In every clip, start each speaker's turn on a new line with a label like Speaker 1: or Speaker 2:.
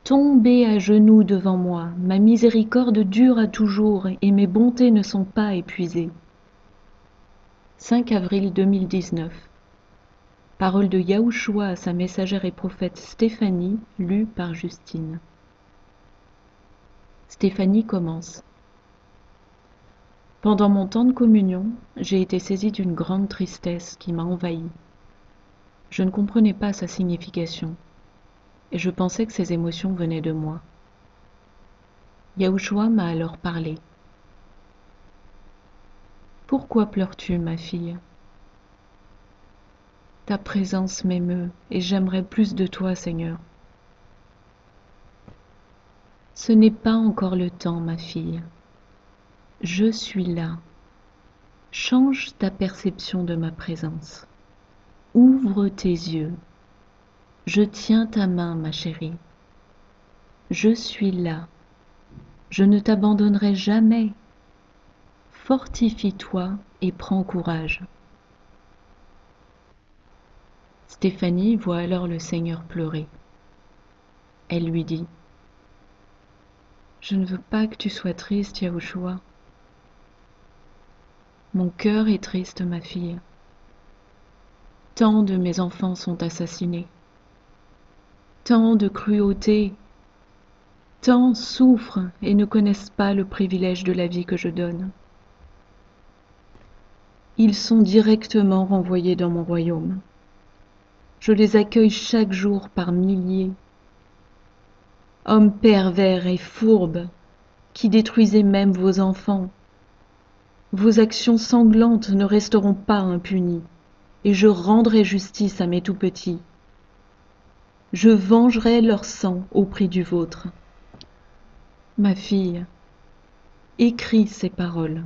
Speaker 1: Tombez à genoux devant moi, ma miséricorde dure à toujours et mes bontés ne sont pas épuisées. 5 avril 2019. Parole de Yahushua à sa messagère et prophète Stéphanie, lue par Justine. Stéphanie commence. Pendant mon temps de communion, j'ai été saisie d'une grande tristesse qui m'a envahie. Je ne comprenais pas sa signification, et je pensais que ces émotions venaient de moi. Yahushua m'a alors parlé. « Pourquoi pleures-tu, ma fille ? Ta présence m'émeut, et j'aimerais plus de toi, Seigneur. » Ce n'est pas encore le temps, ma fille. Je suis là. Change ta perception de ma présence. Ouvre tes yeux. Je tiens ta main, ma chérie. Je suis là. Je ne t'abandonnerai jamais. Fortifie-toi et prends courage. Stéphanie voit alors le Seigneur pleurer. Elle lui dit : « Je ne veux pas que tu sois triste, Yahushua. Mon cœur est triste, ma fille. Tant de mes enfants sont assassinés. Tant de cruauté. Tant souffrent et ne connaissent pas le privilège de la vie que je donne. Ils sont directement renvoyés dans mon royaume. Je les accueille chaque jour par milliers. Hommes pervers et fourbes, qui détruisez même vos enfants. Vos actions sanglantes ne resteront pas impunies, et je rendrai justice à mes tout-petits. Je vengerai leur sang au prix du vôtre. Ma fille, écris ces paroles.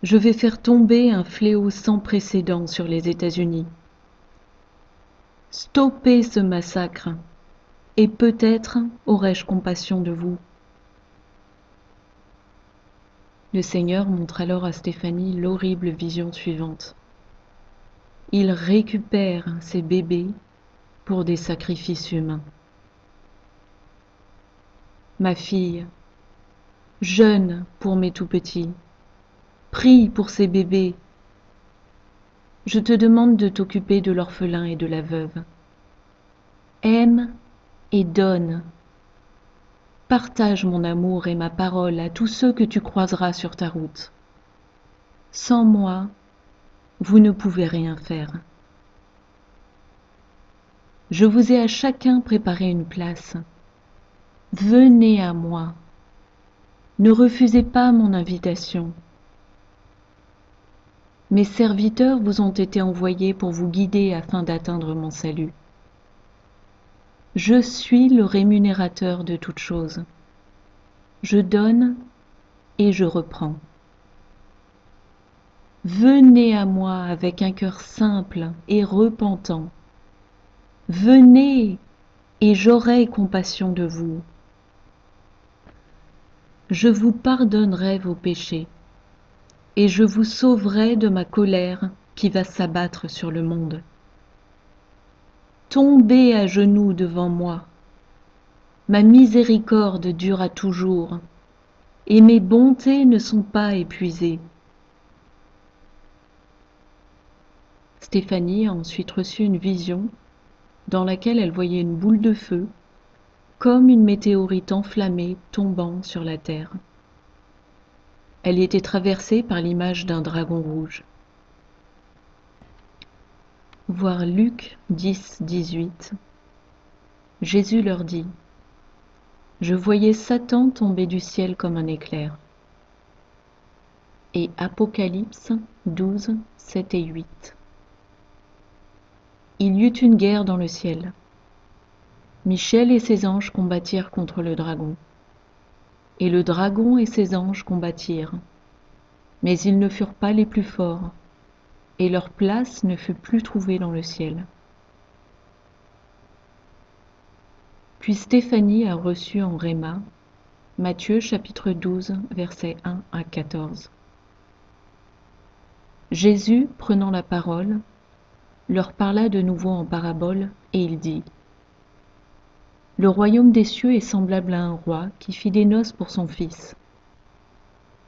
Speaker 1: Je vais faire tomber un fléau sans précédent sur les États-Unis. Stoppez ce massacre, et peut-être aurai-je compassion de vous. Le Seigneur montre alors à Stéphanie l'horrible vision suivante. Il récupère ces bébés pour des sacrifices humains. Ma fille, jeûne pour mes tout-petits, prie pour ces bébés. Je te demande de t'occuper de l'orphelin et de la veuve. Aime et donne. Partage mon amour et ma parole à tous ceux que tu croiseras sur ta route. Sans moi, vous ne pouvez rien faire. Je vous ai à chacun préparé une place. Venez à moi. Ne refusez pas mon invitation. Mes serviteurs vous ont été envoyés pour vous guider afin d'atteindre mon salut. Je suis le rémunérateur de toutes choses. Je donne et je reprends. Venez à moi avec un cœur simple et repentant. Venez et j'aurai compassion de vous. Je vous pardonnerai vos péchés et je vous sauverai de ma colère qui va s'abattre sur le monde. Tombez à genoux devant moi. Ma miséricorde dure à toujours et mes bontés ne sont pas épuisées. Stéphanie a ensuite reçu une vision dans laquelle elle voyait une boule de feu comme une météorite enflammée tombant sur la terre. Elle était traversée par l'image d'un dragon rouge. Voir Luc 10, 18. Jésus leur dit : « Je voyais Satan tomber du ciel comme un éclair. » Et Apocalypse 12, 7 et 8. Il y eut une guerre dans le ciel. Michel et ses anges combattirent contre le dragon. Et le dragon et ses anges combattirent. Mais ils ne furent pas les plus forts, et leur place ne fut plus trouvée dans le ciel. Puis Stéphanie a reçu en Réma Matthieu chapitre 12, versets 1 à 14. Jésus, prenant la parole, leur parla de nouveau en parabole, et il dit : Le royaume des cieux est semblable à un roi qui fit des noces pour son fils.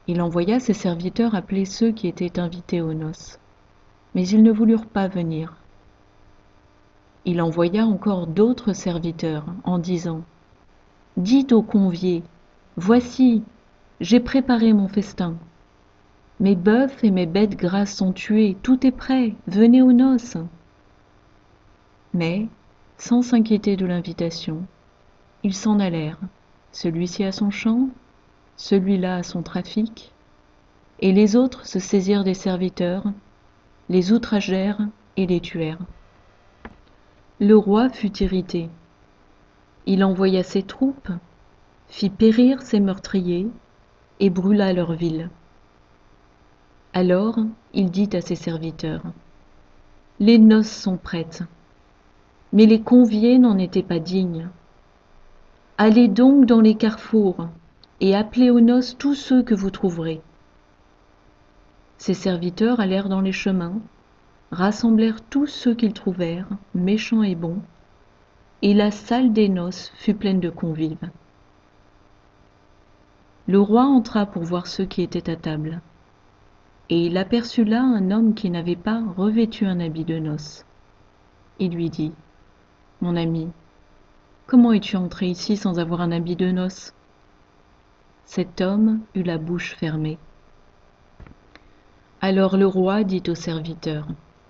Speaker 1: Il envoya ses serviteurs appeler ceux qui étaient invités aux noces, mais ils ne voulurent pas venir. Il envoya encore d'autres serviteurs en disant : « Dites aux conviés, voici, j'ai préparé mon festin. Mes bœufs et mes bêtes grasses sont tués, tout est prêt, venez aux noces. » Mais, sans s'inquiéter de l'invitation, ils s'en allèrent, celui-ci à son champ, celui-là à son trafic, et les autres se saisirent des serviteurs, les outragèrent et les tuèrent. Le roi fut irrité. Il envoya ses troupes, fit périr ses meurtriers et brûla leur ville. Alors il dit à ses serviteurs : « Les noces sont prêtes, mais les conviés n'en étaient pas dignes. Allez donc dans les carrefours et appelez aux noces tous ceux que vous trouverez. » Ses serviteurs allèrent dans les chemins, rassemblèrent tous ceux qu'ils trouvèrent, méchants et bons, et la salle des noces fut pleine de convives. Le roi entra pour voir ceux qui étaient à table, et il aperçut là un homme qui n'avait pas revêtu un habit de noces. Il lui dit : « Mon ami, comment es-tu entré ici sans avoir un habit de noces ? » Cet homme eut la bouche fermée. Alors le roi dit aux serviteurs :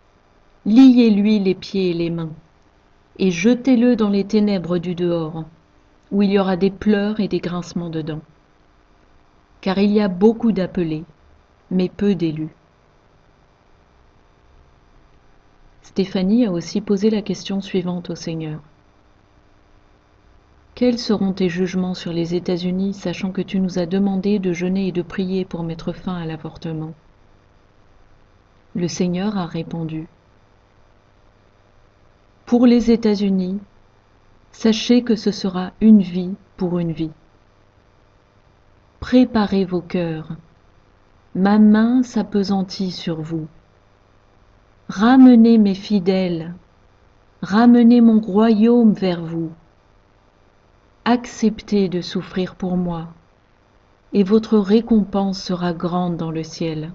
Speaker 1: « Liez-lui les pieds et les mains, et jetez-le dans les ténèbres du dehors, où il y aura des pleurs et des grincements de dents. Car il y a beaucoup d'appelés, mais peu d'élus. » Stéphanie a aussi posé la question suivante au Seigneur. Quels seront tes jugements sur les États-Unis, sachant que tu nous as demandé de jeûner et de prier pour mettre fin à l'avortement ? Le Seigneur a répondu : Pour les États-Unis, sachez que ce sera une vie pour une vie. Préparez vos cœurs. Ma main s'appesantit sur vous. Ramenez mes fidèles. Ramenez mon royaume vers vous. Acceptez de souffrir pour moi, et votre récompense sera grande dans le ciel.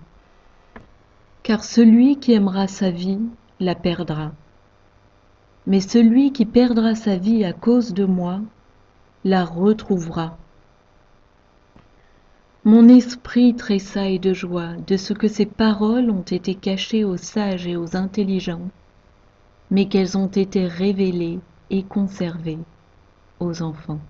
Speaker 1: Car celui qui aimera sa vie la perdra. Mais celui qui perdra sa vie à cause de moi la retrouvera. Mon esprit tressaille de joie de ce que ces paroles ont été cachées aux sages et aux intelligents, mais qu'elles ont été révélées et conservées aux enfants.